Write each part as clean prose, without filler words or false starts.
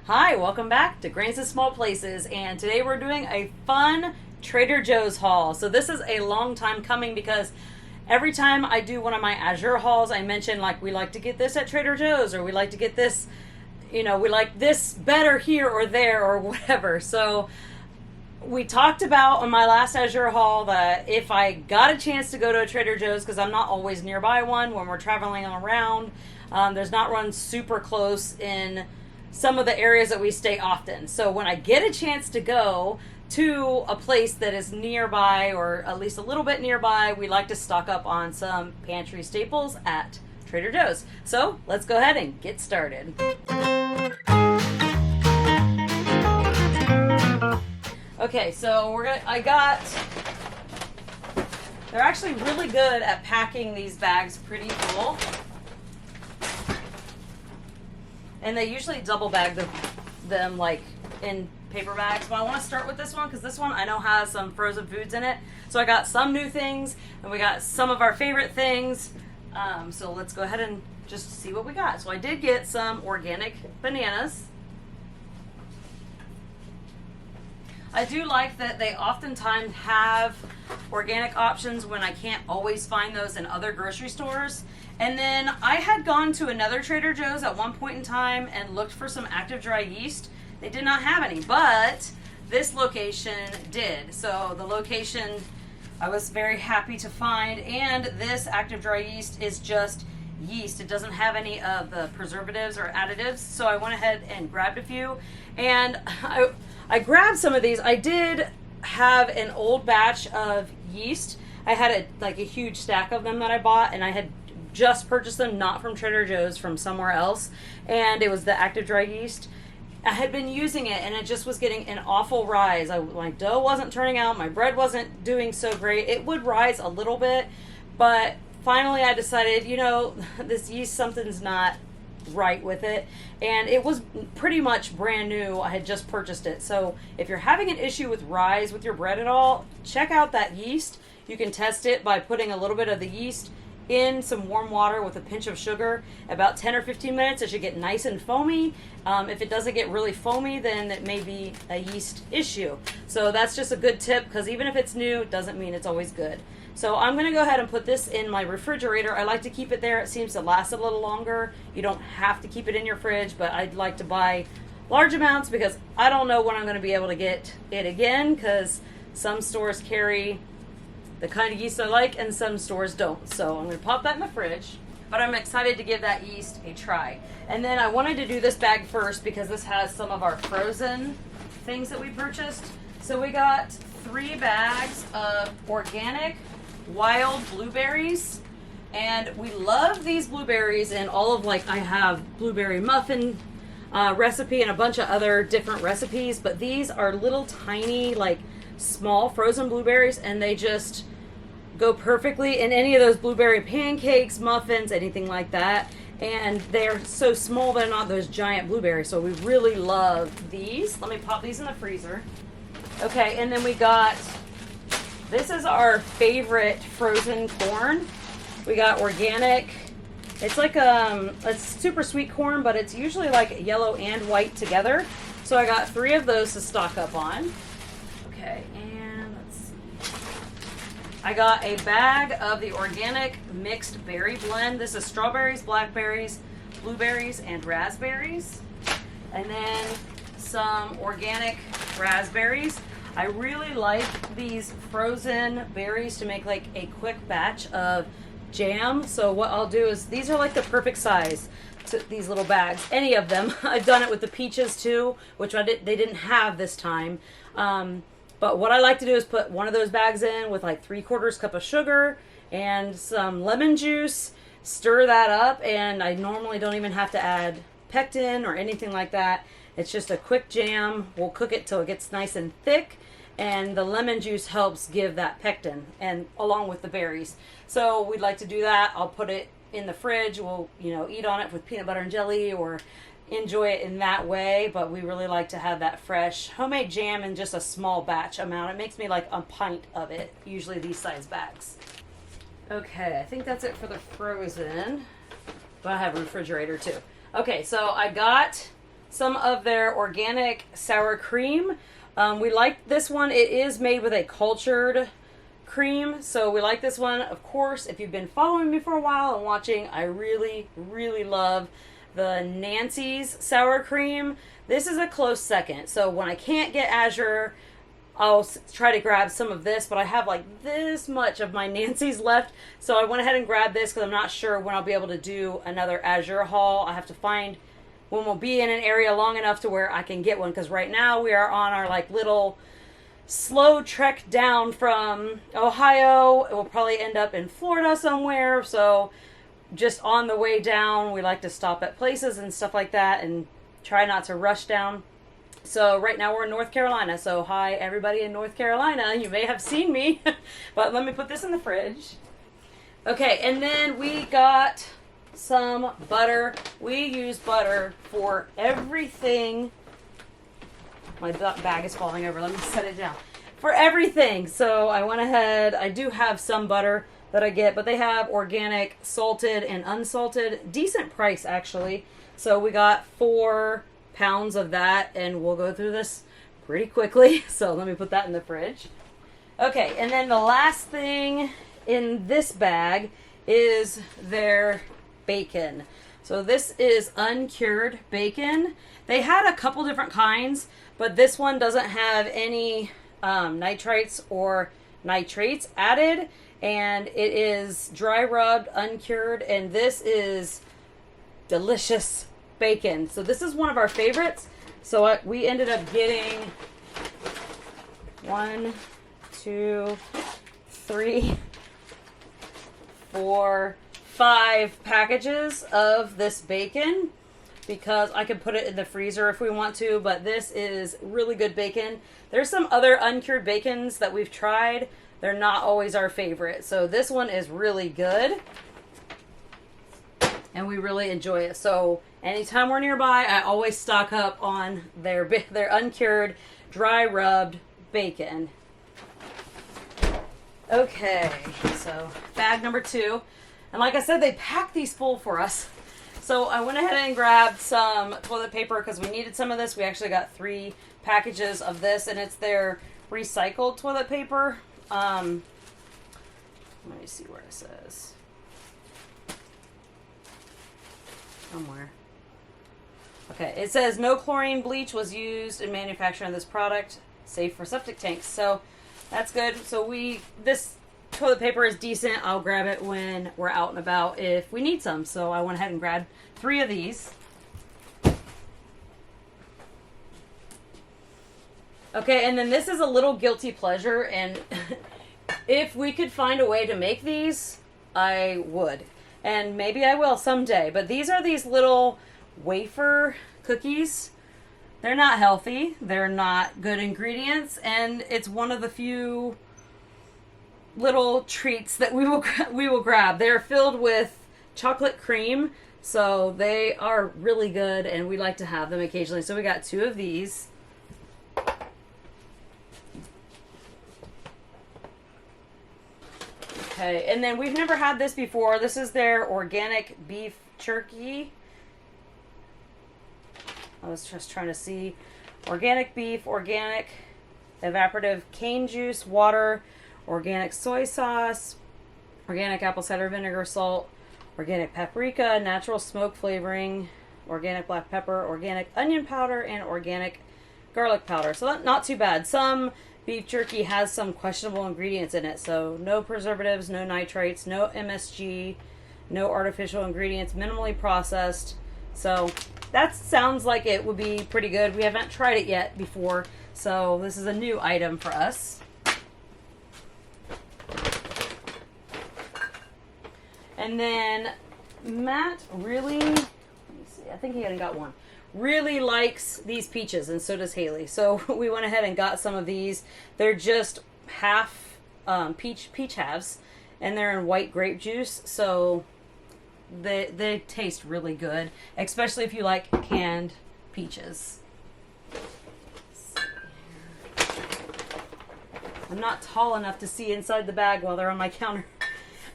Hi, welcome back to Grains of Small Places, and today we're doing a fun Trader Joe's haul. So this is a long time coming because every time I do one of my Azure hauls, I mention like we like to get this at Trader Joe's, or we like to get this, we like this better here or there or whatever. So we talked about on my last Azure haul that if I got a chance to go to a Trader Joe's, because I'm not always nearby one when we're traveling around, there's not one super close in some of the areas that we stay often. So when I get a chance to go to a place that is nearby, or at least a little bit nearby, we like to stock up on some pantry staples at Trader Joe's. So let's go ahead and get started. Okay, so they're actually really good at packing these bags pretty full. And they usually double bag them like in paper bags. But I want to start with this one because this one I know has some frozen foods in it. So I got some new things and we got some of our favorite things. So let's go ahead and just see what we got. So I did get some organic bananas. I do like that they oftentimes have organic options when I can't always find those in other grocery stores. And then I had gone to another Trader Joe's at one point in time and looked for some active dry yeast. They did not have any, but this location did. So the location I was very happy to find, and this active dry yeast is just yeast. It doesn't have any of the preservatives or additives. So I went ahead and grabbed a few, and I grabbed some of these. I did have an old batch of yeast. I had a huge stack of them that I bought, and I had just purchased them, not from Trader Joe's, from somewhere else, and it was the active dry yeast. I had been using it and it just was getting an awful rise. My dough wasn't turning out, my bread wasn't doing so great. It would rise a little bit, but finally I decided, this yeast, something's not right with it, and it was pretty much brand new. I had just purchased it. So if you're having an issue with rise with your bread at all, check out that yeast. You can test it by putting a little bit of the yeast in some warm water with a pinch of sugar. About 10 or 15 minutes, it should get nice and foamy. If it doesn't get really foamy, then it may be a yeast issue. So that's just a good tip, because even if it's new, it doesn't mean it's always good. So I'm going to go ahead and put this in my refrigerator. I like to keep it there. It seems to last a little longer. You don't have to keep it in your fridge, but I'd like to buy large amounts because I don't know when I'm going to be able to get it again, because some stores carry the kind of yeast I like and some stores don't. So I'm going to pop that in the fridge, but I'm excited to give that yeast a try. And then I wanted to do this bag first because this has some of our frozen things that we purchased. So we got 3 bags of organic wild blueberries, and we love these blueberries, and I have blueberry muffin recipe and a bunch of other different recipes, but these are little tiny small frozen blueberries, and they just go perfectly in any of those blueberry pancakes, muffins, anything like that. And they're so small, they're not those giant blueberries, so we really love these. Let me pop these in the freezer. Okay, and then this is our favorite frozen corn. We got organic. It's it's super sweet corn, but it's usually yellow and white together. So I got 3 of those to stock up on. Okay, and let's see. I got a bag of the organic mixed berry blend. This is strawberries, blackberries, blueberries, and raspberries. And then some organic raspberries. I really like these frozen berries to make a quick batch of jam. So what I'll do is, these are the perfect size to these little bags, any of them. I've done it with the peaches too, which they didn't have this time. But what I like to do is put one of those bags in with 3/4 cup of sugar and some lemon juice, stir that up, and I normally don't even have to add pectin or anything like that. It's just a quick jam. We'll cook it till it gets nice and thick, and the lemon juice helps give that pectin, and along with the berries. So we'd like to do that. I'll put it in the fridge. We'll eat on it with peanut butter and jelly, or enjoy it in that way, but we really like to have that fresh homemade jam in just a small batch amount. It makes me a pint of it, usually these size bags. Okay, I think that's it for the frozen, but I have a refrigerator too. Okay, so I got some of their organic sour cream. We like this one. It is made with a cultured cream, so we like this one. Of course, if you've been following me for a while and watching, I really, really love the Nancy's sour cream. This is a close second. So when I can't get Azure, I'll try to grab some of this, but I have like this much of my Nancy's left, so I went ahead and grabbed this because I'm not sure when I'll be able to do another Azure haul. I have to find when we'll be in an area long enough to where I can get one, because right now we are on our like little slow trek down from Ohio. It will probably end up in Florida somewhere, so just on the way down we like to stop at places and stuff like that and try not to rush down. So right now we're in North Carolina, so hi everybody in North Carolina, you may have seen me. But let me put this in the fridge. Okay, and then we got some butter. We use butter for everything. My bag is falling over. Let me set it down. For everything. So I went ahead. I do have some butter that I get, but they have organic, salted, and unsalted. Decent price, actually. So we got 4 pounds of that, and we'll go through this pretty quickly. So let me put that in the fridge. Okay, and then the last thing in this bag is their bacon. So this is uncured bacon. They had a couple different kinds, but this one doesn't have any nitrites or nitrates added, and it is dry rubbed, uncured, and this is delicious bacon. So this is one of our favorites. So we ended up getting 1, 2, 3, 4, 5 packages of this bacon, because I could put it in the freezer if we want to, but this is really good bacon. There's some other uncured bacons that we've tried. They're not always our favorite. So this one is really good, and we really enjoy it. So anytime we're nearby, I always stock up on their uncured, dry rubbed bacon. Okay, so bag number 2. And like I said, they packed these full for us. So I went ahead and grabbed some toilet paper because we needed some of this. We actually got 3 packages of this, and it's their recycled toilet paper. Let me see where it says. Somewhere. Okay, it says no chlorine bleach was used in manufacturing this product, safe for septic tanks. So that's good. So this toilet paper is decent. I'll grab it when we're out and about if we need some. So I went ahead and grabbed 3 of these. Okay, and then this is a little guilty pleasure, and if we could find a way to make these, I would. And maybe I will someday. But these are these little wafer cookies. They're not healthy. They're not good ingredients, and it's one of the few little treats that we will grab. They're filled with chocolate cream, so they are really good, and we like to have them occasionally. So we got 2 of these. Okay, and then we've never had this before. This is their organic beef jerky. I was just trying to see. Organic beef, organic evaporative cane juice, water, organic soy sauce, organic apple cider vinegar, salt, organic paprika, natural smoke flavoring, organic black pepper, organic onion powder, and organic garlic powder. So that's not too bad. Some beef jerky has some questionable ingredients in it. So no preservatives, no nitrates, no MSG, no artificial ingredients, minimally processed. So that sounds like it would be pretty good. We haven't tried it yet before, so this is a new item for us. And then Matt really, let me see, I think he only got 1. Really likes these peaches, and so does Haley. So we went ahead and got some of these. They're just half peach halves, and they're in white grape juice. So they taste really good, especially if you like canned peaches. I'm not tall enough to see inside the bag while they're on my counter.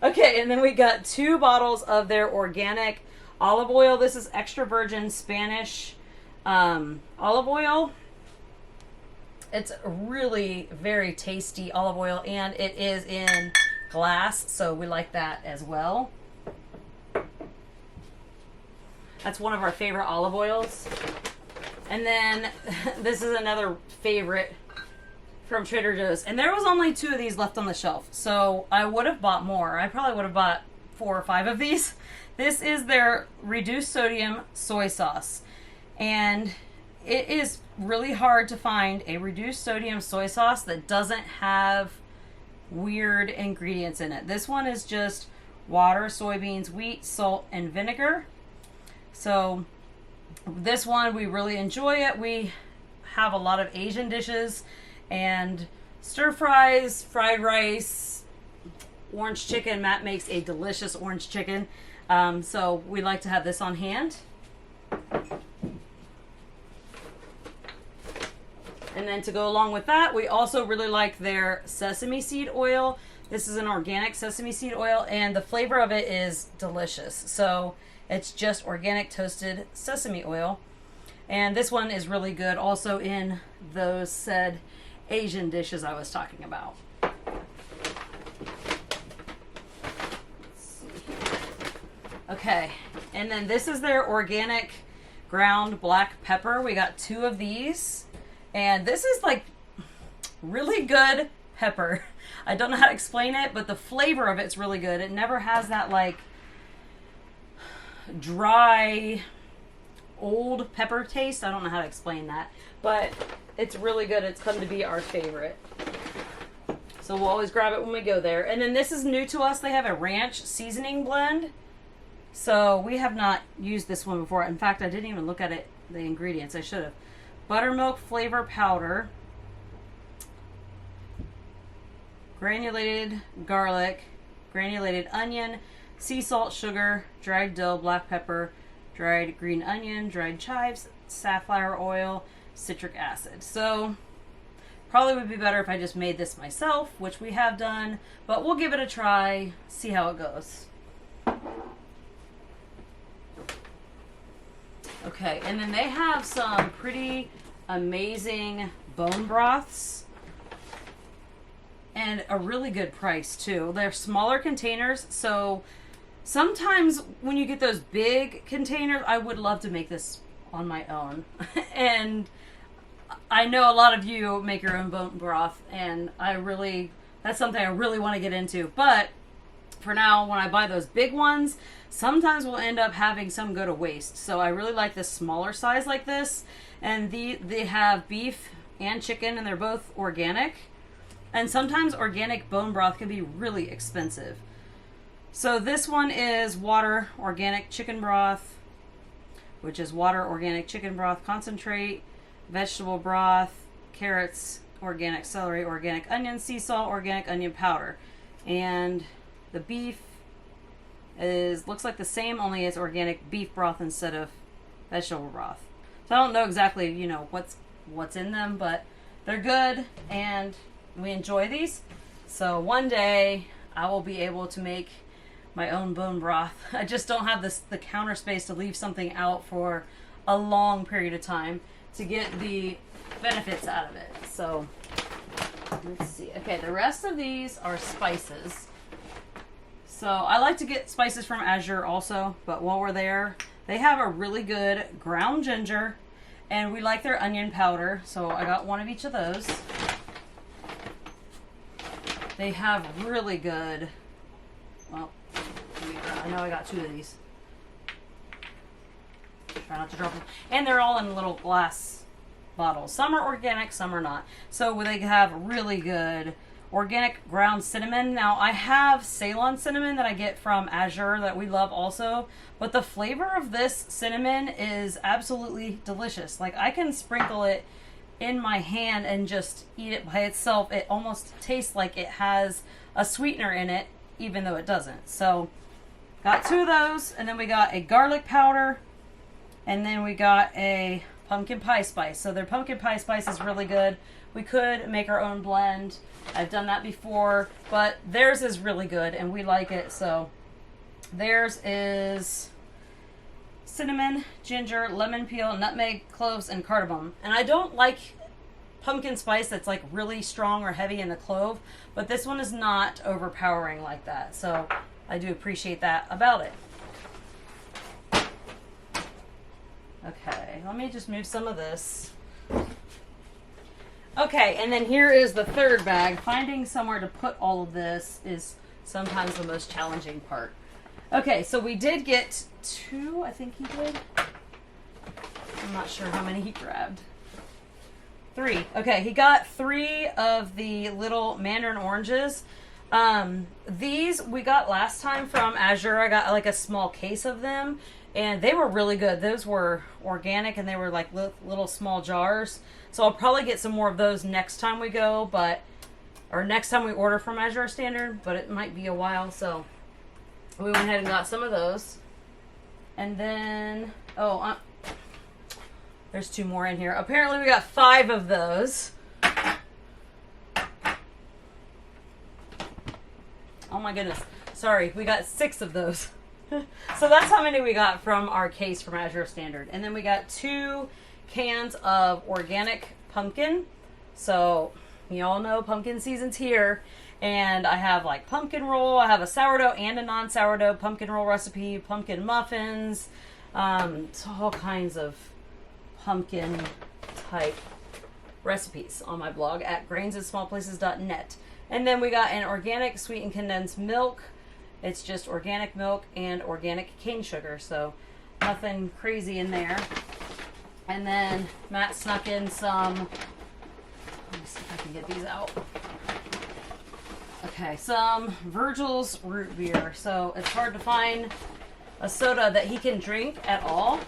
Okay, and then we got 2 bottles of their organic olive oil. This is extra virgin Spanish olive oil. It's really very tasty olive oil, and it is in glass, so we like that as well. That's one of our favorite olive oils. And then this is another favorite from Trader Joe's. And there was only 2 of these left on the shelf, so I would have bought more. I probably would have bought 4 or 5 of these. This is their reduced sodium soy sauce. And it is really hard to find a reduced sodium soy sauce that doesn't have weird ingredients in it. This one is just water, soybeans, wheat, salt, and vinegar. So this one, we really enjoy it. We have a lot of Asian dishes and stir fries, fried rice, orange chicken. Matt makes a delicious orange chicken. So we like to have this on hand. And then to go along with that, we also really like their sesame seed oil. This is an organic sesame seed oil, and the flavor of it is delicious. So it's just organic toasted sesame oil. And this one is really good also in those said Asian dishes I was talking about. Let's see here. Okay, and then this is their organic ground black pepper. We got 2 of these. And this is like really good pepper. I don't know how to explain it, but the flavor of it's really good. It never has that like dry old pepper taste. I don't know how to explain that, but it's really good. It's come to be our favorite. So we'll always grab it when we go there. And then this is new to us. They have a ranch seasoning blend. So we have not used this one before. In fact, I didn't even look at it, the ingredients. I should have. Buttermilk flavor powder, granulated garlic, granulated onion, sea salt, sugar, dried dill, black pepper, dried green onion, dried chives, safflower oil, citric acid. So probably would be better if I just made this myself, which we have done, but we'll give it a try, see how it goes. Okay, and then they have some pretty amazing bone broths and a really good price too. They're smaller containers, so sometimes when you get those big containers, I would love to make this on my own. And I know a lot of you make your own bone broth, and that's something I really want to get into. But for now, when I buy those big ones, sometimes we'll end up having some go to waste. So I really like the smaller size like this. And they have beef and chicken, and they're both organic. And sometimes organic bone broth can be really expensive. So this one is water organic chicken broth, which is water organic chicken broth concentrate, vegetable broth, carrots, organic celery, organic onion, sea salt, organic onion powder. And the beef looks like the same, only it's organic beef broth instead of vegetable broth. So I don't know exactly, what's in them, but they're good and we enjoy these. So one day I will be able to make my own bone broth. I just don't have the counter space to leave something out for a long period of time to get the benefits out of it. So let's see. Okay, the rest of these are spices. So I like to get spices from Azure also, but while we're there, they have a really good ground ginger, and we like their onion powder, so I got one of each of those. They have really good, well, I know I got 2 of these. Try not to drop them. And they're all in little glass bottles. Some are organic, some are not. So they have really good organic ground cinnamon. Now I have Ceylon cinnamon that I get from Azure that we love also, but the flavor of this cinnamon is absolutely delicious. Like I can sprinkle it in my hand and just eat it by itself. It almost tastes like it has a sweetener in it, even though it doesn't. So got 2 of those, and then we got a garlic powder, and then we got a pumpkin pie spice. So their pumpkin pie spice is really good. We could make our own blend. I've done that before, but theirs is really good and we like it. So theirs is cinnamon, ginger, lemon peel, nutmeg, cloves, and cardamom. And I don't like pumpkin spice that's like really strong or heavy in the clove, but this one is not overpowering like that. So I do appreciate that about it. Okay, let me just move some of this. Okay, and then here is the third bag. Finding somewhere to put all of this is sometimes the most challenging part. Okay, so we did get 2, I think he did. I'm not sure how many he grabbed. 3. Okay, he got 3 of the little mandarin oranges. These we got last time from Azure. I got like a small case of them, and they were really good. Those were organic, and they were like little small jars. So I'll probably get some more of those next time we go, or next time we order from Azure Standard, but it might be a while. So we went ahead and got some of those. And then, there's 2 more in here. Apparently we got 5 of those. Oh my goodness. Sorry, we got 6 of those. So that's how many we got from our case from Azure Standard. And then we got 2 cans of organic pumpkin. So you all know pumpkin season's here. And I have like pumpkin roll. I have a sourdough and a non-sourdough pumpkin roll recipe, pumpkin muffins, so all kinds of pumpkin type recipes on my blog at grainsandsmallplaces.net. And then we got an organic sweetened condensed milk. It's just organic milk and organic cane sugar, so nothing crazy in there. And then Matt snuck in some, let me see if I can get these out. Okay, some Virgil's root beer. So it's hard to find a soda that he can drink at all.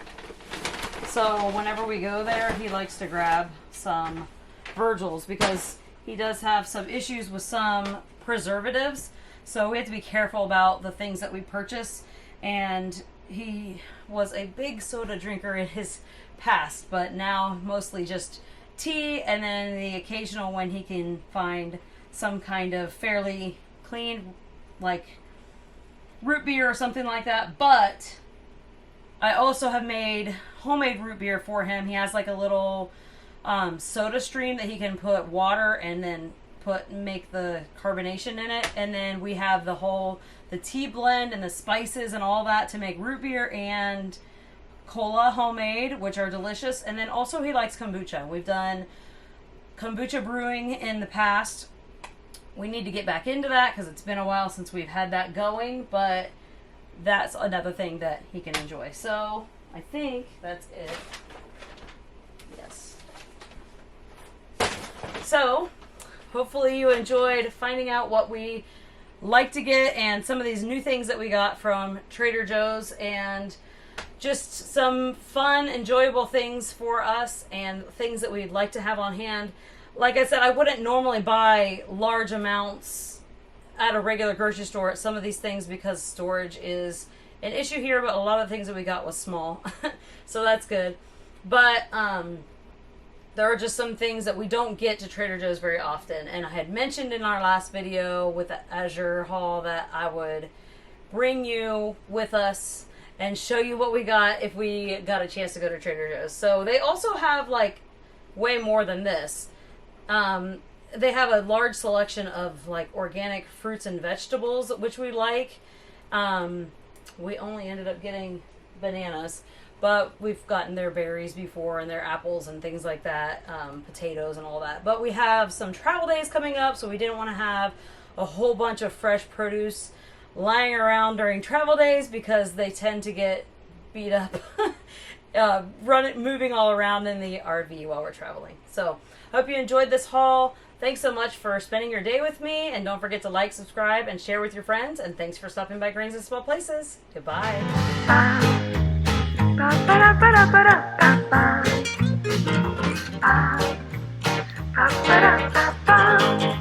So whenever we go there, he likes to grab some Virgil's because he does have some issues with some preservatives. So we have to be careful about the things that we purchase. And he was a big soda drinker in his past, but now mostly just tea, and then the occasional when he can find some kind of fairly clean, like root beer or something like that. But I also have made homemade root beer for him. He has like a little soda stream that he can put water and then make the carbonation in it. And then we have the tea blend and the spices and all that to make root beer and cola homemade, which are delicious. And then also he likes kombucha. We've done kombucha brewing in the past. We need to get back into that because it's been a while since we've had that going, but that's another thing that he can enjoy. So I think that's it. Yes. So hopefully you enjoyed finding out what we like to get and some of these new things that we got from Trader Joe's, and just some fun, enjoyable things for us and things that we'd like to have on hand. Like I said, I wouldn't normally buy large amounts at a regular grocery store at some of these things because storage is an issue here, but a lot of the things that we got was small. So that's good. But there are just some things that we don't get to Trader Joe's very often. And I had mentioned in our last video with the Azure haul that I would bring you with us and show you what we got if we got a chance to go to Trader Joe's. So they also have like way more than this. They have a large selection of like organic fruits and vegetables, which we like. We only ended up getting bananas, but we've gotten their berries before and their apples and things like that, potatoes and all that. But we have some travel days coming up, so we didn't want to have a whole bunch of fresh produce lying around during travel days because they tend to get beat up moving all around in the RV while we're traveling. So hope you enjoyed this haul. Thanks so much for spending your day with me, and don't forget to like, subscribe, and share with your friends, and thanks for stopping by Grains and Small Places. Goodbye. Ba, ba, da, ba, da, ba.